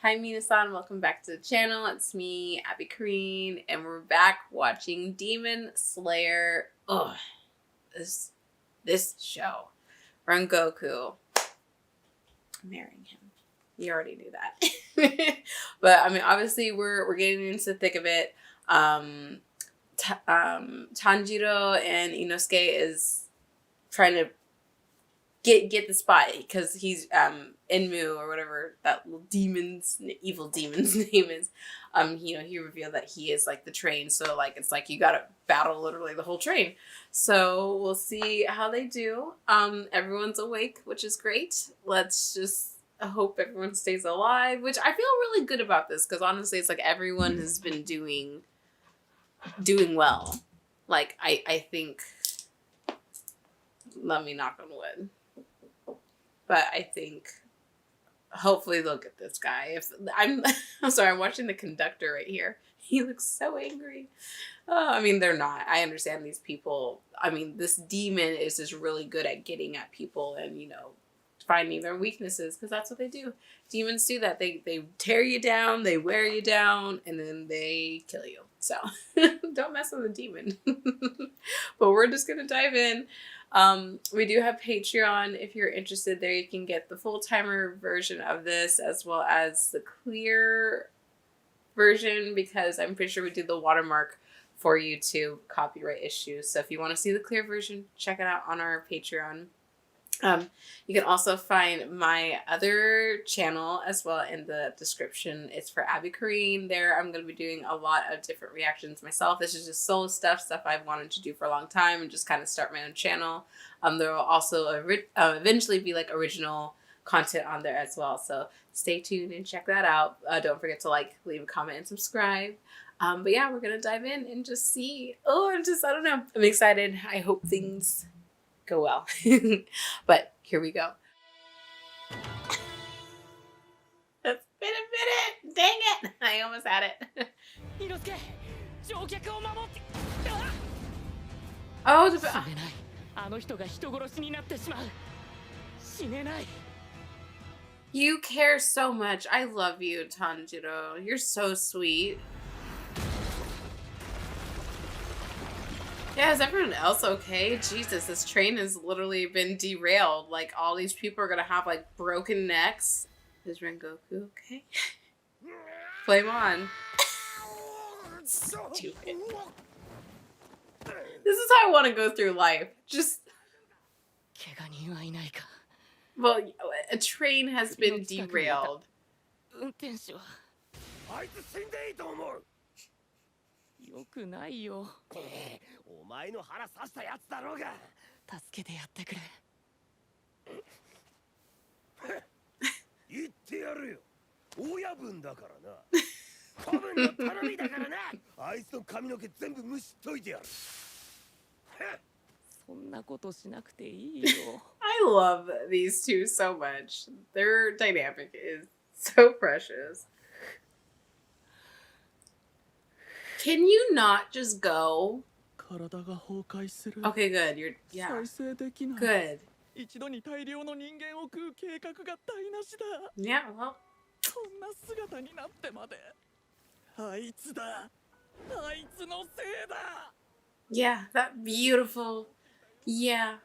Hi Minasan, welcome back to the channel. It's me, Abby Kareen, and we're back watching Demon Slayer. Ugh, this show. Rengoku. I'm marrying him. You already knew that. But I mean, obviously we're getting into the thick of it. Tanjiro and Inosuke is trying to get the spot because he's Enmu or whatever that little evil demon's name is. He revealed that he is like the train, so like it's like you gotta battle literally the whole train. So we'll see how they do. Everyone's awake, which is great. Let's just hope everyone stays alive, which I feel really good about this because honestly it's like everyone has been doing well. Like I think, let me knock on wood. But I think hopefully they'll get this guy. I'm sorry, I'm watching the conductor right here. He looks so angry. Oh, I mean, they're not. I understand these people. I mean, this demon is just really good at getting at people and, finding their weaknesses because that's what they do. Demons do that. They tear you down, they wear you down, and then they kill you. So don't mess with a demon. But we're just going to dive in. We do have Patreon. If you're interested there, you can get the full timer version of this as well as the clear version because I'm pretty sure we did the watermark for YouTube copyright issues. So if you want to see the clear version, check it out on our Patreon. You can also find my other channel as well in the description. It's for Abby Kareen. There I'm going to be doing a lot of different reactions myself. This is just solo stuff I've wanted to do for a long time and just kind of start my own channel. There will also eventually be like original content on there as well. So stay tuned and check that out. Don't forget to leave a comment and subscribe. But yeah, we're going to dive in and just see. I don't know. I'm excited. I hope things go well. But here we go. It's been a minute. Dang it. I almost had it. You care so much. I love you, Tanjiro. You're so sweet. Yeah, is everyone else okay? Jesus, this train has literally been derailed. Like, all these people are gonna have, like, broken necks. Is Rengoku okay? Flame on. Stupid. This is how I want to go through life. Just... Well, a train has been derailed. I love these two so much. Their dynamic is so precious. Can you not just go? Okay, good. Yeah. Good. Yeah, well. Yeah, that beautiful. Yeah.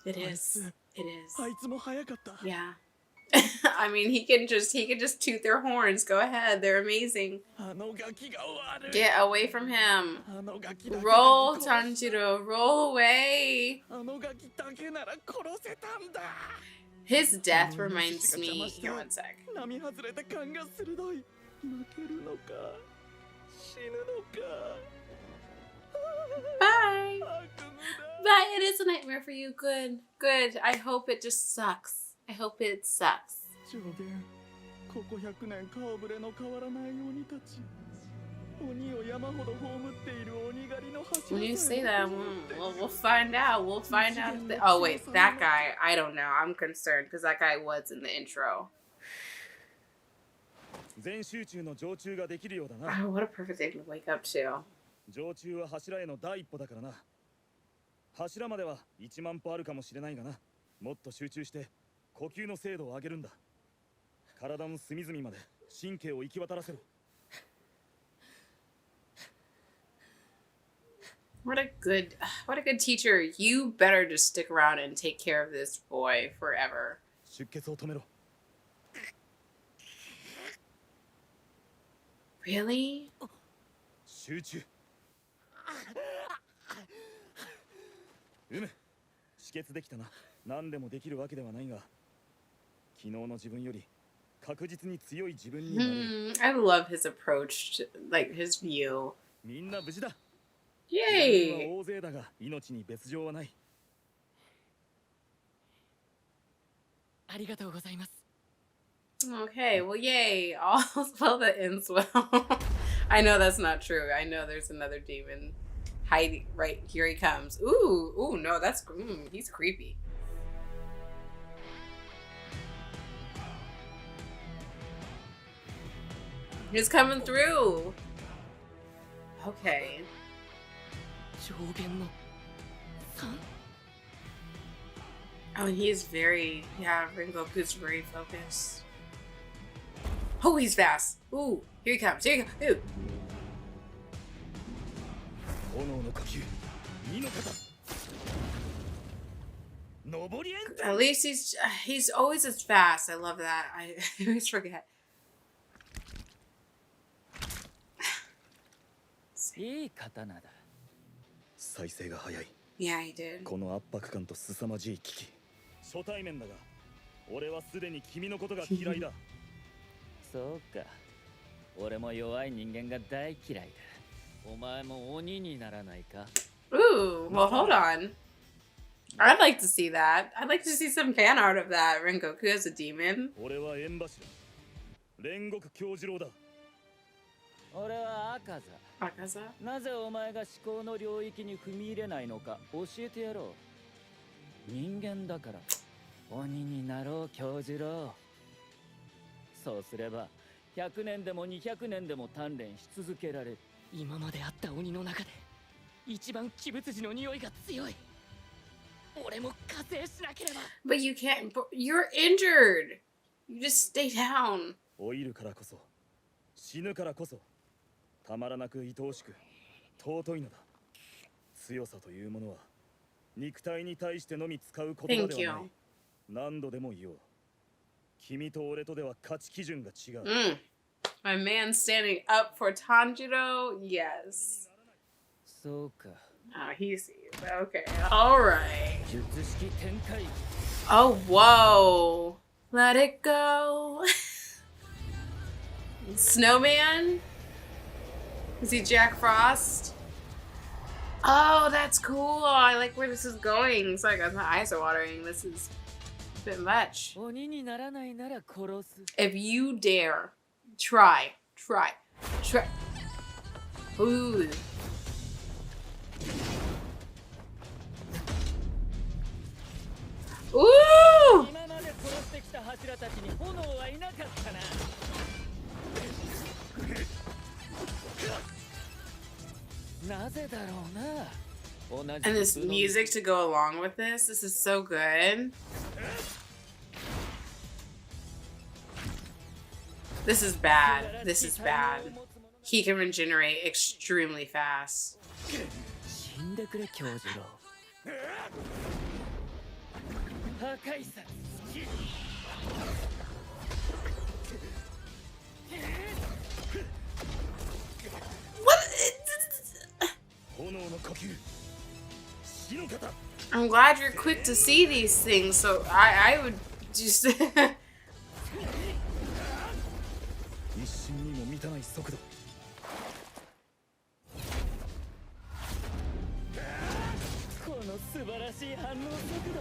It is. Yeah. I mean, he can just toot their horns. Go ahead. They're amazing. Get away from him. Roll, Tanjiro. Roll away. His death reminds me... Here, one sec. Bye. Bye. It is a nightmare for you. Good. Good. I hope it just sucks. I hope it sucks. When you say that, we'll find out. We'll find out if oh, wait. That guy. I don't know. I'm concerned because that guy was in the intro. Oh, what a perfect thing to wake up to. 柱までは1万歩あるかもしれないがな。もっと集中して呼吸の精度を上げるんだ。体の隅々まで神経を行き渡らせろ。 What a good teacher. You better just stick around and take care of this boy forever. 出血を止めろ。 Really? 集中。止血できたな。何でもできるわけではないが、昨日の自分より確実に強い自分になれる。I love his approach to, like, his view. みんな無事だ。 Yay! 大勢だが命に別状はない。ありがとうございます。 Okay, well, yay. All's well that ends well. I know that's not true. I know there's another demon hiding. Right, here he comes. Ooh, no, that's, he's creepy. He's coming through. Okay. 上限の3? Oh, and he's very, yeah, Rengoku's very focused. Oh, he's fast. Ooh, here he comes. Here he comes. Ooh. 炎の呼吸。身の型。上りエント。 At least he's always as fast. I love that. I always forget. いい刀だ。再生が早い。 Yeah, he did. この圧迫感と凄まじい危機。初対面だが、俺はすでに君のことが嫌いだ。そうか。俺も弱い人間が大嫌いだ。お前も鬼にならないか? Ooh, well, hold on. I'd like to see that. I'd like to see some fan art of that. Rengoku as a demon. 俺は縁柱。煉獄杏寿郎だ。俺は赤座。Akaza? なぜお前が思考の領域に踏み入れないのか教えてやろう。人間だから鬼になろう杏寿郎。そうすれば100年でも200年でも鍛錬し続けられる。今まで会った鬼の中で一番鬼物児の匂いが強い。俺も加勢しなければ。 But you can't. You're injured. You just stay down. 老いるからこそ、死ぬからこそ、たまらなく愛おしく、尊いのだ。強さというものは、肉体に対してのみ使う言葉ではない。何度でも言おう。君と俺とでは価値基準が違う。My man standing up for Tanjiro? Yes. そうか。 Oh, he sees. Okay. All right. 術式展開。 Oh, whoa. Let it go. Snowman? Is he Jack Frost? Oh, that's cool. I like where this is going. It's like my eyes are watering. This is a bit much. 鬼にならないなら殺す。 If you dare, try. Ooh. Ooh! 今まで殺してきた柱たちに炎はいなかったな。なぜだろうな。同じ And this music to go along with this. This is so good. This is bad. This is bad. He can regenerate extremely fast. 死んでくれ杏寿郎。破壊さ。 What? 炎の呼吸。死の型。 I'm glad you're quick to see these things. So I would just. 一瞬にも満たない速度。 この素晴らしい反応速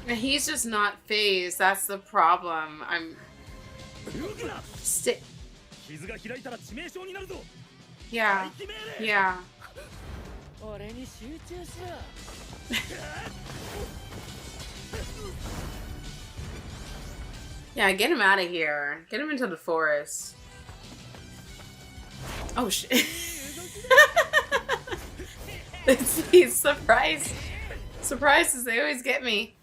度。 He's just not phased. That's the problem. I'm. 傷が開いたら致命傷になるぞ。 Yeah. Yeah. 俺に集中しろ。 Yeah, get him out of here. Get him into the forest. Oh shit. He's surprised. Surprises, they always get me.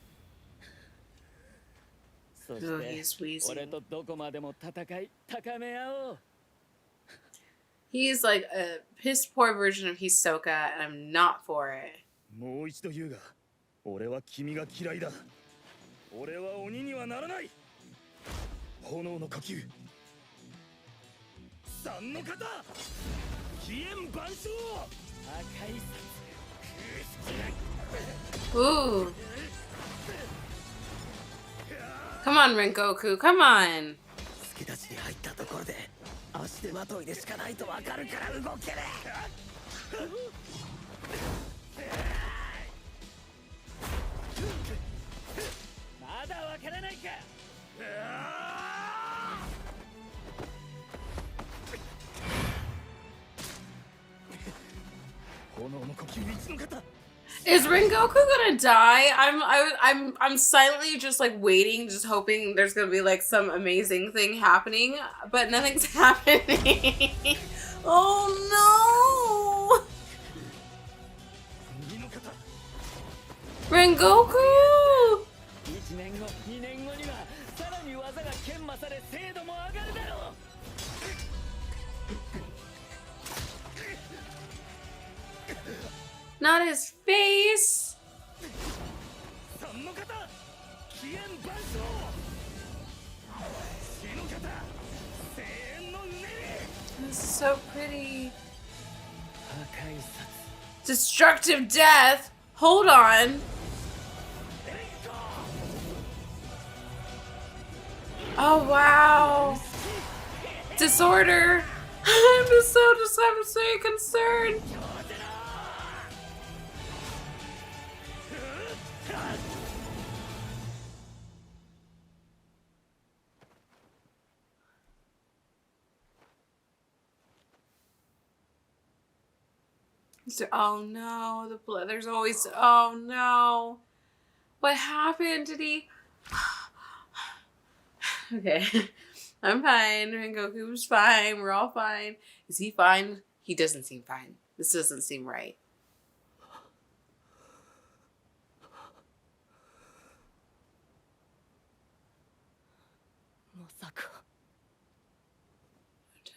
そ Oh, して he's wheezing. 俺とどこまでも戦い高め合おう He's like a piss poor version of Hisoka, and I'm not for it. もう一度言うが、俺は君が嫌いだ。俺は鬼にはならない。炎の呼吸。三の型。飛燕万象。赤い Ooh. Come on, Rengoku, come on. 突き出しに入ったところで足手まといでしかないとわかるから動けねまだわからないか 炎の呼吸一の型。 Is Rengoku gonna die? I'm silently just like waiting, just hoping there's gonna be like some amazing thing happening, but nothing's happening. Oh no! 二の型。 Rengoku! 1年後2年後にはさらに技が研磨され精度も上がるだろう Not his face! 三の型。飛燕万象。四の型。声援のうねり。 This is so pretty. 破壊殺 Destructive death? Hold on. Oh wow. Disorder. I'm so concerned. Oh no, the blood. There's always. Oh no. What happened? Did he. Okay. I'm fine. Rengoku's fine. We're all fine. Is he fine? He doesn't seem fine. This doesn't seem right.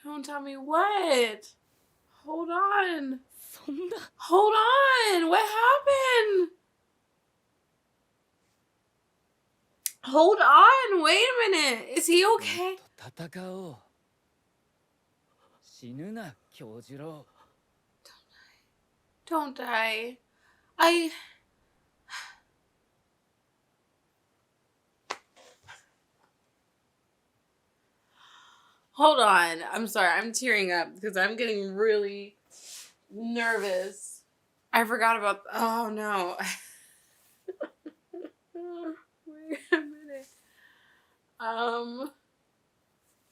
Don't tell me what. Hold on. そんな Hold on. What happened? Hold on. Wait a minute. Is he okay? 戦おう死ぬな京次郎 Don't die. Hold on. I'm sorry. I'm tearing up because I'm getting really nervous. I forgot about. Oh no. Wait a minute.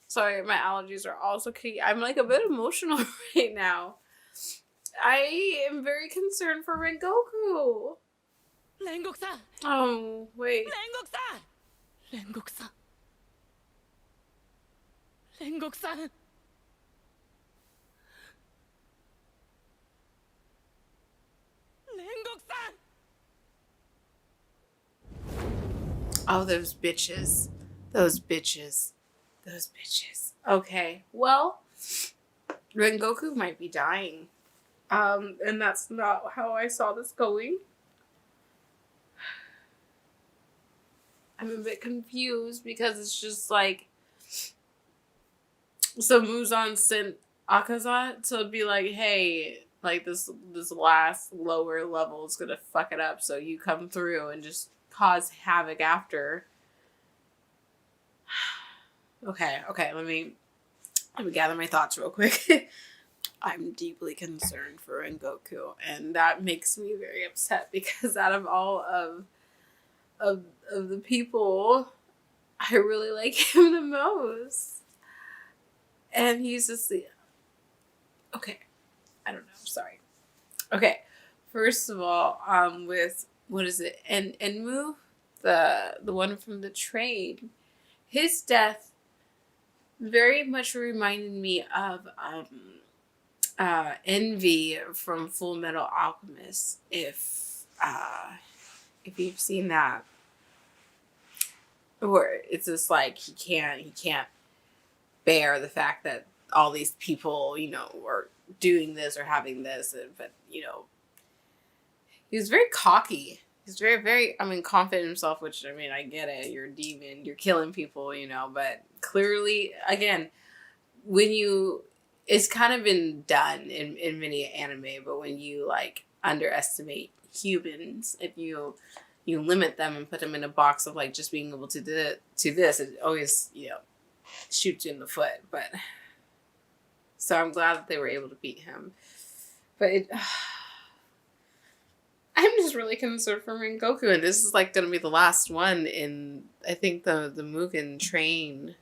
Sorry, my allergies are also key. I'm like a bit emotional right now. I am very concerned for Rengoku. 煉獄さん Oh, wait. 煉獄さん煉獄さん煉獄さん煉獄さん Oh, those bitches. Those bitches. Those bitches. Okay, well, Rengoku might be dying. And that's not how I saw this going. I'm a bit confused because it's just like, so Muzan sent Akaza to be like, hey, like this last lower level is gonna fuck it up, so you come through and just cause havoc after. Okay, let me gather my thoughts real quick. I'm deeply concerned for Rengoku, and that makes me very upset because out of all of the people, I really like him the most. And he's just the okay. I don't know. Sorry. Okay. First of all, with what is it? Enmu, the one from the train, his death very much reminded me of Envy from Full Metal Alchemist. If you've seen that. where it's just like he can't bear the fact that all these people, you know, are doing this or having this, but you know, he was very cocky. He's very, very, I mean, confident in himself, which, I mean, I get it. You're a demon. You're killing people, you know, but clearly, again, when you, it's kind of been done in many anime, but when you, like, underestimate humans, if you limit them and put them in a box of, like, just being able to do this, it always, you know, shoots you in the foot. But, so I'm glad that they were able to beat him. But it... I'm just really concerned for Rengoku, and this is like going to be the last one in, I think, the Mugen train.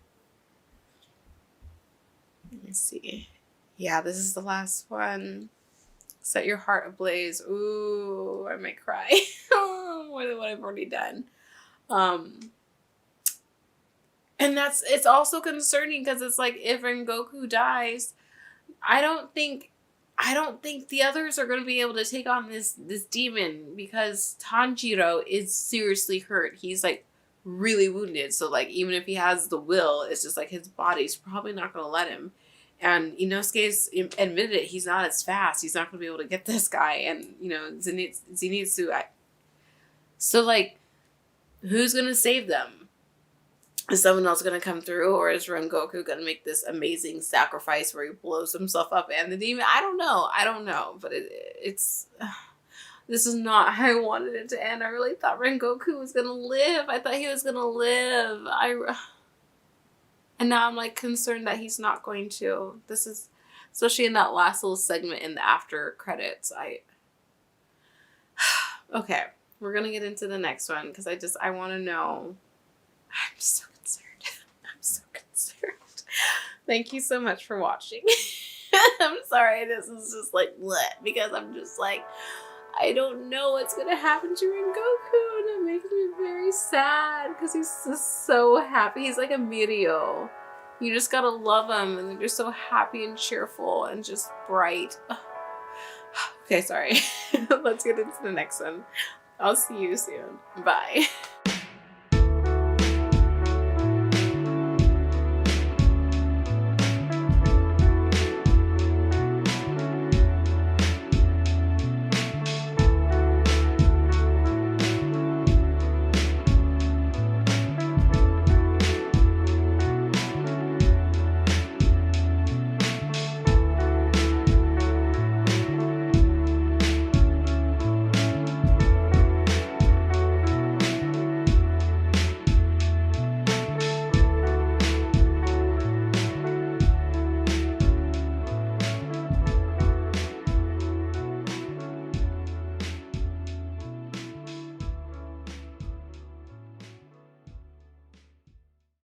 Let me see. Yeah, this is the last one. Set your heart ablaze. Ooh, I might cry. what I've already done. And it's also concerning because it's like if Rengoku dies, I don't think the others are going to be able to take on this demon because Tanjiro is seriously hurt. He's like really wounded. So like even if he has the will, it's just like his body's probably not going to let him. And Inosuke's admitted it. He's not as fast. He's not going to be able to get this guy. And you know Zenitsu. So like, who's going to save them? Is someone else going to come through, or is Rengoku going to make this amazing sacrifice where he blows himself up and the demon? I don't know. But it's this is not how I wanted it to end. I really thought Rengoku was going to live. I thought he was going to live. And now I'm like concerned that he's not going to. This is, especially in that last little segment in the after credits. Okay, we're going to get into the next one because I want to know. I'm so concerned. Thank you so much for watching. I'm sorry this is just like bleh, because I'm just like, I don't know what's gonna happen to Rengoku, and it makes me very sad because he's just so happy. He's like a Mirio. You just gotta love him, and they're just so happy and cheerful and just bright. Okay, sorry. Let's get into the next one. I'll see you soon. Bye.